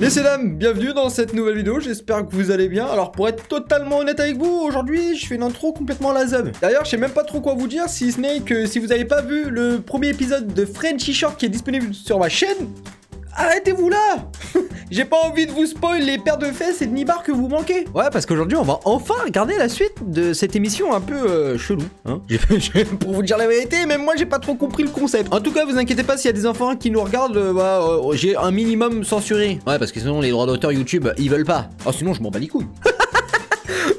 Messieurs dames, bienvenue dans cette nouvelle vidéo, j'espère que vous allez bien. Alors pour être totalement honnête avec vous, aujourd'hui je fais une intro complètement lasagne. D'ailleurs je sais même pas trop quoi vous dire, si ce n'est que si vous n'avez pas vu le premier épisode de Frenchy Short qui est disponible sur ma chaîne, arrêtez-vous là. J'ai pas envie de vous spoil les paires de fesses et de nibards que vous manquez. Ouais, parce qu'aujourd'hui on va enfin regarder la suite de cette émission un peu chelou, hein. Pour vous dire la vérité, même moi j'ai pas trop compris le concept. En tout cas, vous inquiétez pas s'il y a des enfants qui nous regardent, j'ai un minimum censuré. Ouais, parce que sinon les droits d'auteur YouTube, ils veulent pas. Oh, sinon je m'en bats les couilles.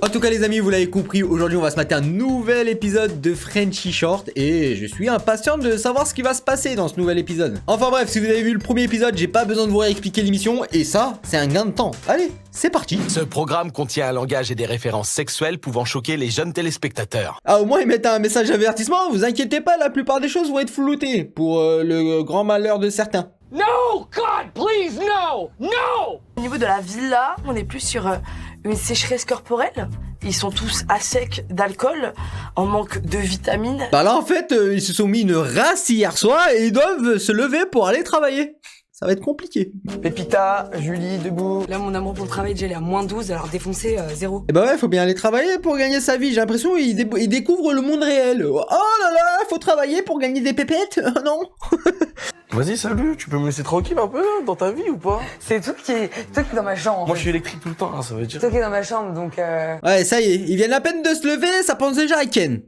En tout cas les amis, vous l'avez compris, aujourd'hui on va se mater un nouvel épisode de Frenchy Short et je suis impatient de savoir ce qui va se passer dans ce nouvel épisode. Enfin bref, si vous avez vu le premier épisode, j'ai pas besoin de vous réexpliquer l'émission et ça, c'est un gain de temps. Allez, c'est parti. Ce programme contient un langage et des références sexuelles pouvant choquer les jeunes téléspectateurs. Ah, au moins ils mettent un message d'avertissement, vous inquiétez pas, la plupart des choses vont être floutées pour le grand malheur de certains. No, God, please, no, no. Au niveau de la villa, on est plus sur une sécheresse corporelle. Ils sont tous à sec d'alcool, en manque de vitamines. Bah là en fait, ils se sont mis une race hier soir et ils doivent se lever pour aller travailler. Ça va être compliqué. Pépita, Julie, debout. Là, mon amour pour le travail, déjà, il est à -12, alors défoncé, 0. Et bah ouais, faut bien aller travailler pour gagner sa vie. J'ai l'impression qu'il découvre le monde réel. Oh là là, faut travailler pour gagner des pépettes. Non. Vas-y, salut, tu peux me laisser tranquille un peu hein, dans ta vie ou pas? C'est tout qui est dans ma chambre. En Moi, fait. je suis électrique tout le temps, hein, ça veut dire. Tout qui est dans ma chambre, donc Ouais, ça y est, ils viennent à peine de se lever, ça pense déjà à Ken.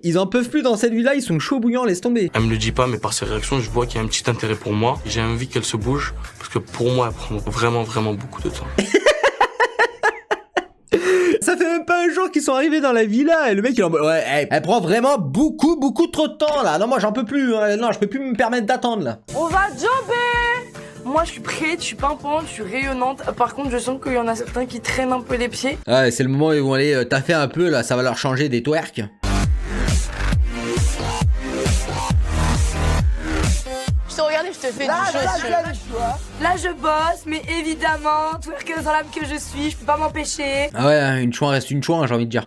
Ils en peuvent plus dans cette vie-là, ils sont chauds bouillants, laisse tomber. Elle me le dit pas, mais par ses réactions, je vois qu'il y a un petit intérêt pour moi. J'ai envie qu'elle se bouge, parce que pour moi, elle prend vraiment, vraiment beaucoup de temps. Ça fait même pas un jour qu'ils sont arrivés dans la villa et le mec il est en mode ouais, elle prend vraiment beaucoup trop de temps là. Non, moi j'en peux plus, hein. Non, je peux plus me permettre d'attendre là. On va jobber. Moi, je suis prête, je suis pimpante, je suis rayonnante. Par contre, je sens qu'il y en a certains qui traînent un peu les pieds. Ouais, c'est le moment où ils vont aller taffer un peu là, ça va leur changer des twerks. Je te regarde et je te fais du show. Là, je bosse, mais évidemment, twerkeuse dans l'âme que je suis, je peux pas m'empêcher. Ah ouais, une chouin reste une chouin, j'ai envie de dire.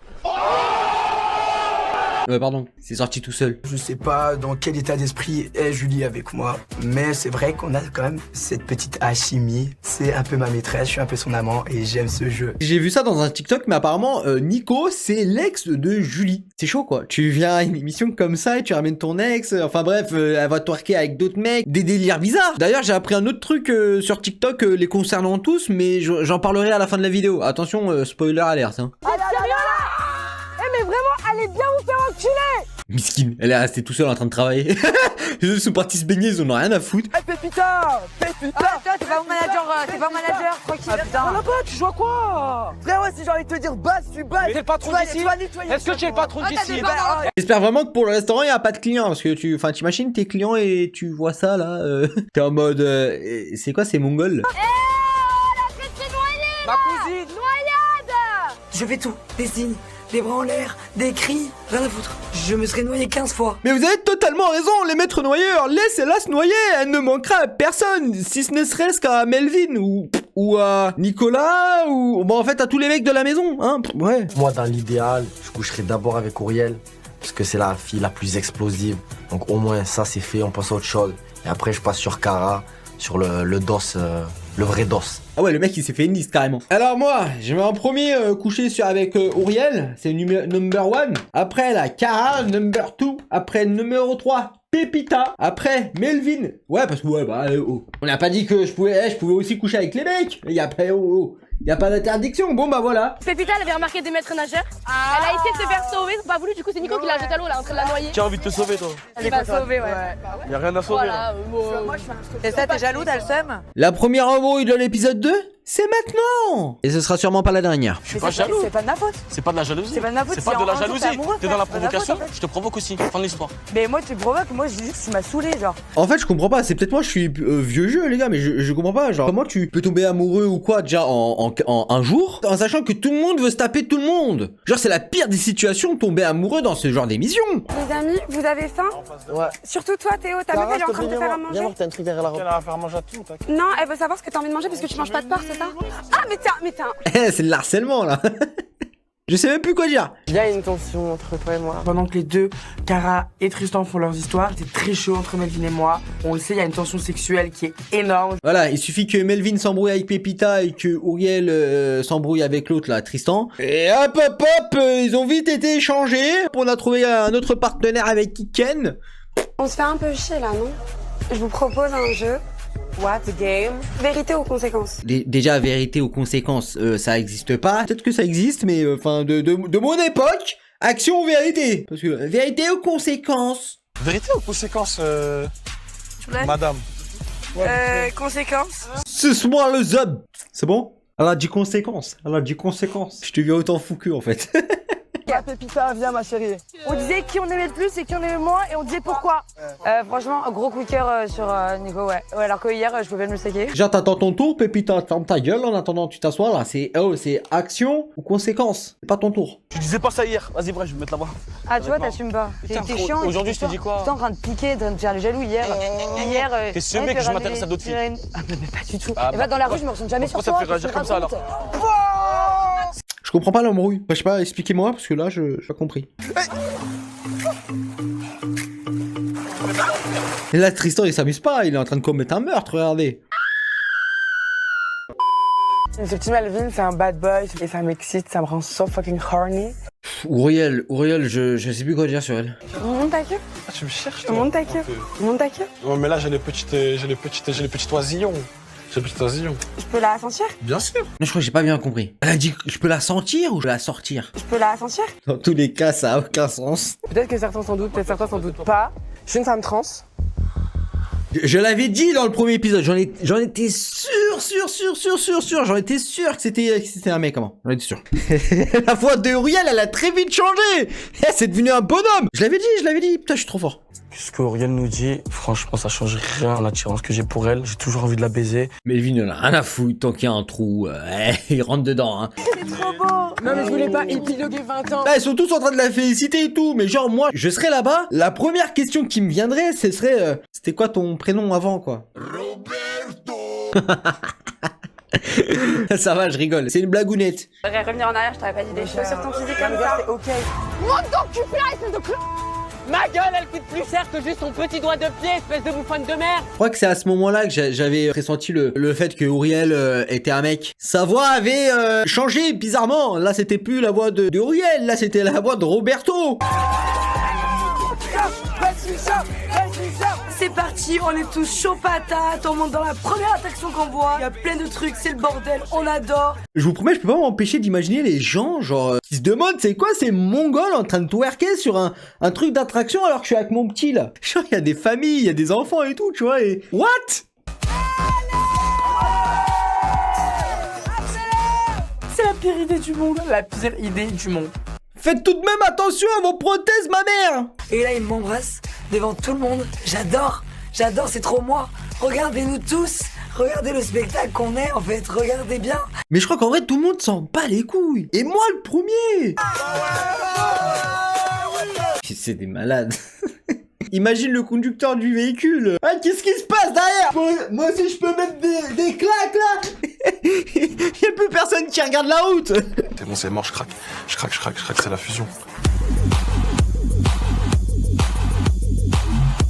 Pardon, c'est sorti tout seul. Je sais pas dans quel état d'esprit est Julie avec moi, mais c'est vrai qu'on a quand même cette petite alchimie. C'est un peu ma maîtresse, je suis un peu son amant et j'aime ce jeu. J'ai vu ça dans un TikTok, mais apparemment, Nico, c'est l'ex de Julie. C'est chaud, quoi. Tu viens à une émission comme ça et tu ramènes ton ex. Enfin bref, elle va twerker avec d'autres mecs. Des délires bizarres. D'ailleurs, j'ai appris un autre truc sur TikTok les concernant tous, mais j'en parlerai à la fin de la vidéo. Attention, spoiler alerte. Hein. Mais vraiment, allez bien vous faire enculer. Miskine, elle est restée tout seule en train de travailler. Les autres sont partis se baigner, ils en ont rien à foutre. Hey Pépita, Pépita. Ah, toi, t'es pas mon manager, tranquille. Ah putain. Là-bas, tu joues à quoi? Frère, ouais, si j'ai envie de te dire base, tu bases. T'es le patron d'ici? Est-ce que tu es le patron d'ici? J'espère vraiment que pour le restaurant, il n'y a pas de clients. Parce que t'imagines tes clients et tu vois ça là. T'es en mode. C'est quoi ces mongols? Ma cousine. Je fais tout, des signes, des bras en l'air, des cris, rien à foutre. Je me serais noyé 15 fois. Mais vous avez totalement raison, les maîtres noyeurs, laissez-la se noyer, elle ne manquera à personne, si ce ne serait-ce qu'à Melvin, ou à Nicolas, ou bon en fait à tous les mecs de la maison, hein, ouais. Moi, dans l'idéal, je coucherai d'abord avec Auriel, parce que c'est la fille la plus explosive. Donc au moins, ça c'est fait, on passe à autre chose. Et après, je passe sur Cara, sur le dos, le vrai dos. Ah ouais, le mec il s'est fait une liste carrément. Alors moi, je vais en premier coucher avec Auriel, c'est number 1. Après la Cara, number 2. Après numéro 3, Pépita. Après Melvin. Ouais, parce que ouais, bah on n'a pas dit que je pouvais aussi coucher avec les mecs. Il y a pas y a pas d'interdiction. Bon bah voilà. Pépita, elle avait remarqué des maîtres nageurs. Elle a essayé de se faire sauver, ils ont pas voulu. Du coup, c'est Nico qui l'a jeté à l'eau là, en train de la noyer. Qui a envie de te sauver, toi? Elle va sauver, ouais. Y'a rien à sauver. Voilà, C'est ça, t'es jaloux, t'as le seum? La première embrouille de l'épisode 2, c'est maintenant. Et ce sera sûrement pas la dernière. Je suis pas jaloux. C'est pas de ma faute. C'est pas de la jalousie. C'est pas de ma faute, C'est pas si de en la un jour, jalousie. t'es amoureux, T'es dans la frère, c'est pas de ma provocation. faute, en fait. Je te provoque aussi. Fin de l'histoire. Mais moi, tu me provoques, moi, je dis juste que tu m'as saoulé, genre. En fait, je comprends pas. C'est peut-être moi, je suis vieux jeu, les gars, mais je comprends pas. Genre, comment tu peux tomber amoureux ou quoi déjà en un jour, en sachant que tout le monde veut se taper tout le monde. Genre, c'est la pire des situations de tomber amoureux dans ce genre d'émission. Les amis, vous avez faim? Ouais. Surtout toi, Théo, ta meuf elle est en train de te faire à manger. Viens voir, t'as un truc derrière la robe. Elle va faire manger à tout, t'inquiète. Non, elle veut savoir ce que t'as envie de manger parce que tu manges pas de porc, c'est ça? Ah, mais tiens. C'est le harcèlement là. Je sais même plus quoi dire. Il y a une tension entre toi et moi. Pendant que les deux, Cara et Tristan font leurs histoires, c'est très chaud entre Melvin et moi. On le sait, il y a une tension sexuelle qui est énorme. Voilà, il suffit que Melvin s'embrouille avec Pépita et que Uriel s'embrouille avec l'autre là, Tristan. Et hop hop hop, ils ont vite été échangés. On a trouvé un autre partenaire avec Ken. On se fait un peu chier là, non? Je vous propose un jeu. What game? Vérité aux conséquences. Déjà, vérité aux conséquences, ça existe pas. Peut-être que ça existe, mais enfin, de mon époque, action ou vérité. Parce que vérité aux conséquences. Vérité ou conséquences, madame? Conséquences. Suce-moi le zob. C'est bon? Elle a dit conséquences. Elle a dit conséquences. Je te viens autant fou que en fait. Pépita, viens ma chérie. On disait qui on aimait le plus et qui on aimait le moins et on disait pourquoi. Franchement, un gros coup de cœur sur Nico, ouais. Ouais, alors que hier, je pouvais me le saquer. Déjà, t'attends ton tour, Pépita, ferme ta gueule en attendant tu t'assois là. C'est action ou conséquence. C'est pas ton tour. Tu disais pas ça hier. Vas-y, bref, je vais me mettre là-bas. Ah, tu vois, t'assumes pas. T'es chiant. Aujourd'hui, je t'ai dit quoi? T'es en train de piquer, de faire le jaloux hier. Hier. T'es ce mec que je m'intéresse à d'autres filles. Ah, mais pas du tout. Ah, Et va dans la rue, je me ressens jamais sur toi. Pourquoi ça te fait réagir comme ça alors? Je comprends pas l'embrouille. Je sais pas, expliquez-moi parce que là, j'ai pas compris. Et là, Tristan, il s'amuse pas. Il est en train de commettre un meurtre, regardez. Ce petit Melvin, c'est un bad boy et ça m'excite, ça me rend so fucking horny. Uriel, je sais plus quoi dire sur elle. Monte ta queue. Ah, tu me cherches, Monte ta queue. Monte ta queue. Non, mais là, j'ai les petits oisillons. J'ai les petits oisillons. Je peux la sentir? Bien sûr. Non, je crois que j'ai pas bien compris. Elle a dit que je peux la sentir ou je peux la sortir? Je peux la sentir? Dans tous les cas, ça a aucun sens. Peut-être que certains s'en doutent, peut-être certains s'en doutent pas. Je suis une femme trans. Je l'avais dit dans le premier épisode, j'en étais sûr. J'en étais sûr que c'était un mec, comment? J'en étais sûr. La voix de Uriel, elle a très vite changé. C'est devenu un bonhomme. Je l'avais dit. Putain, je suis trop fort. Ce que Uriel nous dit, franchement, ça change rien à l'attirance que j'ai pour elle. J'ai toujours envie de la baiser. Melvin, il en a rien à foutre. Tant qu'il y a un trou, il rentre dedans. Hein. C'est trop beau. Non, mais je voulais pas épiloguer 20 ans. Là, ils sont tous en train de la féliciter et tout. Mais genre, moi, je serais là-bas. La première question qui me viendrait, ce serait... c'était quoi ton prénom avant, quoi? Roberto. Ça va, je rigole. C'est une blagounette. Je voudrais revenir en arrière, je t'aurais pas dit des choses sur ton physique comme ça. C'est ok. Monte ton cul là, espèce de clou. Ma gueule, elle coûte plus cher que juste son petit doigt de pied, espèce de bouffonne de merde. Je crois que c'est à ce moment-là que j'avais pressenti le fait que Uriel était un mec. Sa voix avait changé bizarrement. Là, c'était plus la voix de Uriel. Là, c'était la voix de Roberto. C'est parti, on est tous chaud patates, on monte dans la première attraction qu'on voit. Il y a plein de trucs, c'est le bordel, on adore. Je vous promets, je peux pas m'empêcher d'imaginer les gens, genre, qui se demandent c'est quoi ces mongols en train de twerker sur un truc d'attraction alors que je suis avec mon petit là. Genre, il y a des familles, il y a des enfants et tout, tu vois, et... What? C'est la pire idée du monde. La pire idée du monde. Faites tout de même attention à vos prothèses, ma mère! Et là, il m'embrasse devant tout le monde. J'adore, c'est trop moi. Regardez-nous tous. Regardez le spectacle qu'on est, en fait. Regardez bien. Mais je crois qu'en vrai, tout le monde s'en bat les couilles. Et moi, le premier! C'est des malades. Imagine le conducteur du véhicule. Ah, qu'est-ce qui se passe derrière? Moi aussi, je peux mettre des claques, là. Y'a plus personne qui regarde la route. C'est bon, c'est mort, je craque, c'est la fusion.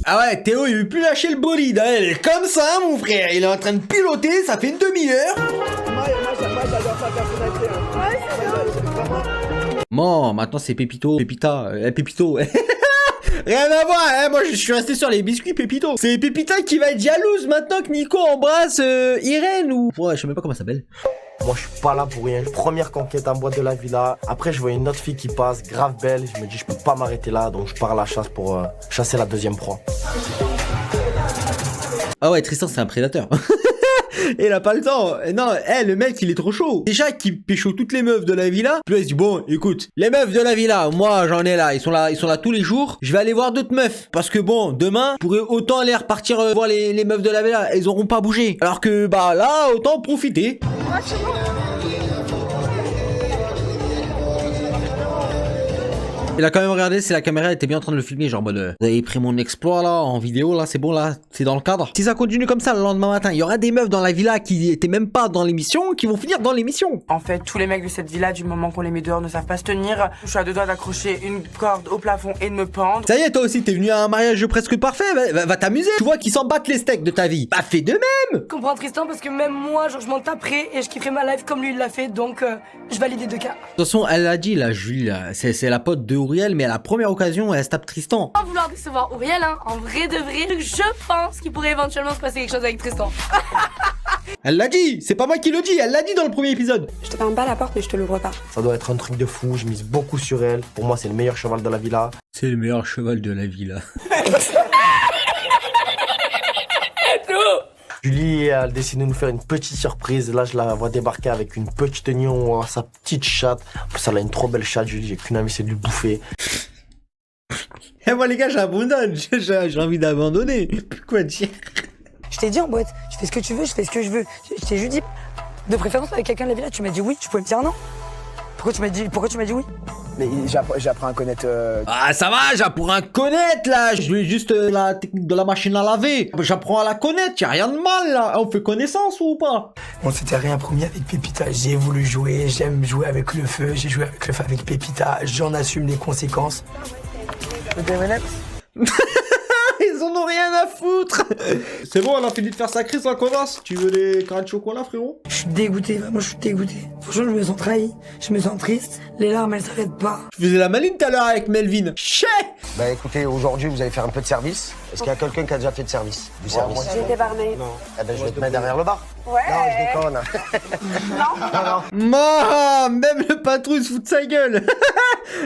Ah ouais, Théo, il veut plus lâcher le bolide, hein. Il est comme ça, mon frère. Il est en train de piloter, ça fait une demi-heure. Moi, j'adore sa personnalité. Bon, maintenant c'est Pépito. Pépita. Pépito. Rien à voir, hein. Moi je suis resté sur les biscuits Pépito. C'est Pépita qui va être jalouse maintenant que Nico embrasse Irène ou... Ouais, je sais même pas comment ça s'appelle. Moi je suis pas là pour rien. Première conquête en boîte de la villa. Après je vois une autre fille qui passe, grave belle. Je me dis je peux pas m'arrêter là, donc je pars à la chasse pour chasser la deuxième proie. Ah ouais, Tristan c'est un prédateur. Et il a pas le temps. Non, le mec il est trop chaud. Déjà qu'il pécho toutes les meufs de la villa. Puis là il se dit bon, écoute, les meufs de la villa, moi j'en ai là, ils sont là tous les jours. Je vais aller voir d'autres meufs parce que bon, demain, je pourrais autant aller repartir voir les meufs de la villa, elles auront pas bougé. Alors que bah là, autant profiter. Il a quand même regardé si la caméra était bien en train de le filmer, genre en mode vous avez pris mon exploit là en vidéo là, c'est bon là, c'est dans le cadre. Si ça continue comme ça le lendemain matin, il y aura des meufs dans la villa qui étaient même pas dans l'émission, qui vont finir dans l'émission. En fait, tous les mecs de cette villa, du moment qu'on les met dehors, ne savent pas se tenir. Je suis à deux doigts d'accrocher une corde au plafond et de me pendre. Ça y est, toi aussi, t'es venu à un mariage presque parfait, va t'amuser. Tu vois qu'ils s'en battent les steaks de ta vie. Bah fais de même. Je comprends Tristan parce que même moi, genre je m'en taperai et je kifferai ma life comme lui il l'a fait, donc je valide les deux cas. De toute façon, elle l'a dit, la Julie, c'est la pote de Auriel, mais à la première occasion, elle se tape Tristan. Sans vouloir décevoir Auriel, hein, en vrai de vrai, je pense qu'il pourrait éventuellement se passer quelque chose avec Tristan. Elle l'a dit, c'est pas moi qui le dis, elle l'a dit dans le premier épisode. Je te ferme pas la porte, mais je te l'ouvre pas. Ça doit être un truc de fou, je mise beaucoup sur elle. Pour moi, c'est le meilleur cheval de la villa. C'est le meilleur cheval de la villa. Julie a décidé de nous faire une petite surprise. Là, je la vois débarquer avec une petite tenue, on voit sa petite chatte. En plus, elle a une trop belle chatte, Julie. J'ai qu'une envie, c'est de lui bouffer. Et moi, les gars, j'abandonne. J'ai envie d'abandonner. Quoi dire? Je t'ai dit en boîte, je fais ce que tu veux, je fais ce que je veux. Je t'ai juste dit, de préférence avec quelqu'un de la villa, tu m'as dit oui, tu pouvais me dire non. Pourquoi tu m'as dit oui? Mais j'apprends à connaître... Ah ça va, j'apprends à connaître là. Je lui ai juste la technique de la machine à laver. J'apprends à la connaître, y'a rien de mal là. On fait connaissance ou pas? On s'était rien promis avec Pépita. J'ai voulu jouer, j'aime jouer avec le feu. J'ai joué avec le feu avec Pépita. J'en assume les conséquences. Ils en ont rien à foutre. C'est bon, elle a fini de faire sa crise, la connasse. Tu veux des carrés de chocolat, frérot? Je suis dégoûté, vraiment je suis dégoûté. Franchement, je me sens trahi, je me sens triste. Les larmes, elles s'arrêtent pas. Je faisais la maline tout à l'heure avec Melvin. Chais. Bah écoutez, aujourd'hui vous allez faire un peu de service. Est-ce qu'il y a quelqu'un qui a déjà fait de service? Du service? J'ai été barmaid. Non. Eh ben je vais te mettre derrière le bar. Ouais. Non, je déconne. Non, même le patron il se fout de sa gueule.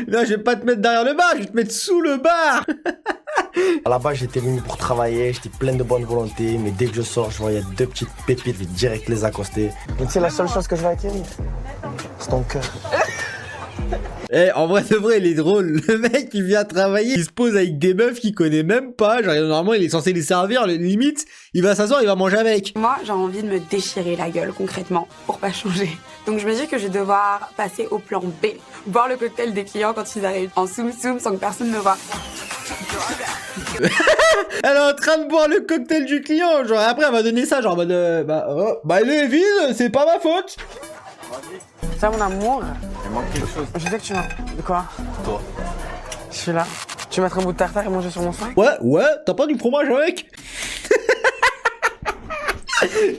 Là, je vais pas te mettre derrière le bar, je vais te mettre sous le bar. À la base, j'étais venu pour travailler, j'étais plein de bonne volonté, mais dès que je sors, je voyais deux petites pépites, je vais direct les accoster. Mais tu sais, la seule chose que je vais acquérir, c'est ton cœur. Eh, en vrai, c'est vrai, il est drôle. Le mec, il vient travailler, il se pose avec des meufs qu'il connaît même pas. Genre, normalement, il est censé les servir, limite, il va s'asseoir, il va manger avec. Moi, j'ai envie de me déchirer la gueule, concrètement, pour pas changer. Donc, je me dis que je vais devoir passer au plan B. Boire le cocktail des clients quand ils arrivent en soum-soum sans que personne ne voit. Elle est en train de boire le cocktail du client, genre, après, elle va donner ça, genre, il est vide, c'est pas ma faute. Ça, mon amour. Il manque quelque chose. Je sais que tu vas. De quoi? Toi. Je suis là. Tu mettrais un bout de tartare et manger sur mon sac? Ouais, t'as pas du fromage avec?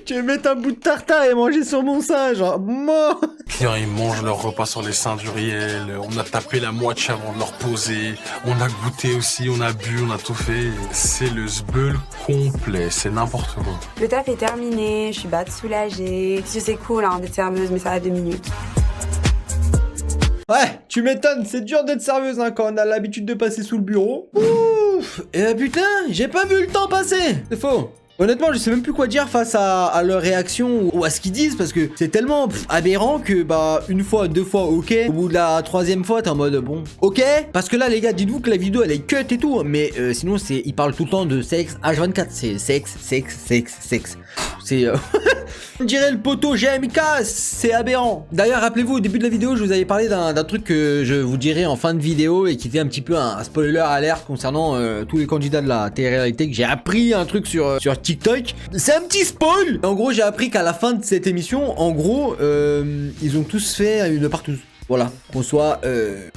Tu veux mettre un bout de tartare et manger sur mon sein, genre, mort. Les clients, ils mangent leur repas sur les seins d'Uriel. On a tapé la moitié avant de leur poser. On a goûté aussi, on a bu, on a tout fait. C'est le sbeul complet, c'est n'importe quoi. Le taf est terminé, je suis bad soulagée. C'est cool hein, d'être serveuse, mais ça a 2 minutes. Ouais, tu m'étonnes, c'est dur d'être serveuse hein, quand on a l'habitude de passer sous le bureau. Ouf, et putain, j'ai pas vu le temps passer. C'est faux. Honnêtement, je sais même plus quoi dire face à leur réaction ou à ce qu'ils disent parce que c'est tellement aberrant que bah une fois, deux fois, ok. Au bout de la troisième fois, t'es en mode bon, ok. Parce que là, les gars, dites-vous que la vidéo elle est cut et tout, mais sinon c'est, ils parlent tout le temps de sexe H24, c'est sexe. C'est on dirait le poteau GMK, c'est aberrant. D'ailleurs, rappelez-vous, au début de la vidéo, je vous avais parlé d'un truc que je vous dirai en fin de vidéo et qui était un petit peu un spoiler alert concernant tous les candidats de la télé-réalité, que j'ai appris un truc sur TikTok. C'est un petit spoil. En gros, j'ai appris qu'à la fin de cette émission, en gros, ils ont tous fait une partouze. Voilà, qu'on soit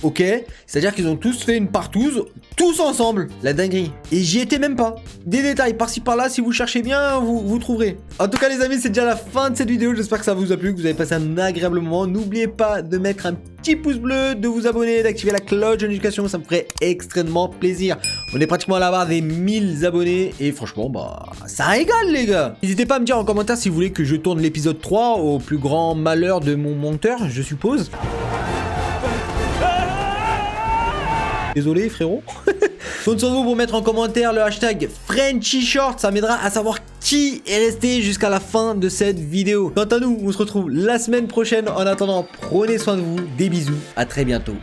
ok. C'est-à-dire qu'ils ont tous fait une partouze, tous ensemble. La dinguerie. Et j'y étais même pas. Des détails par-ci par-là, si vous cherchez bien, vous trouverez. En tout cas les amis, c'est déjà la fin de cette vidéo. J'espère que ça vous a plu, que vous avez passé un agréable moment. N'oubliez pas de mettre un petit pouce bleu, de vous abonner, d'activer la cloche de notification. Ça me ferait extrêmement plaisir. On est pratiquement à la barre des 1000 abonnés. Et franchement, bah, ça régale les gars. N'hésitez pas à me dire en commentaire si vous voulez que je tourne l'épisode 3 au plus grand malheur de mon monteur, je suppose. Désolé frérot. Compte sur vous pour mettre en commentaire le hashtag FrenchyShort, ça m'aidera à savoir qui est resté jusqu'à la fin de cette vidéo. Quant à nous, on se retrouve la semaine prochaine. En attendant, prenez soin de vous, des bisous, à très bientôt.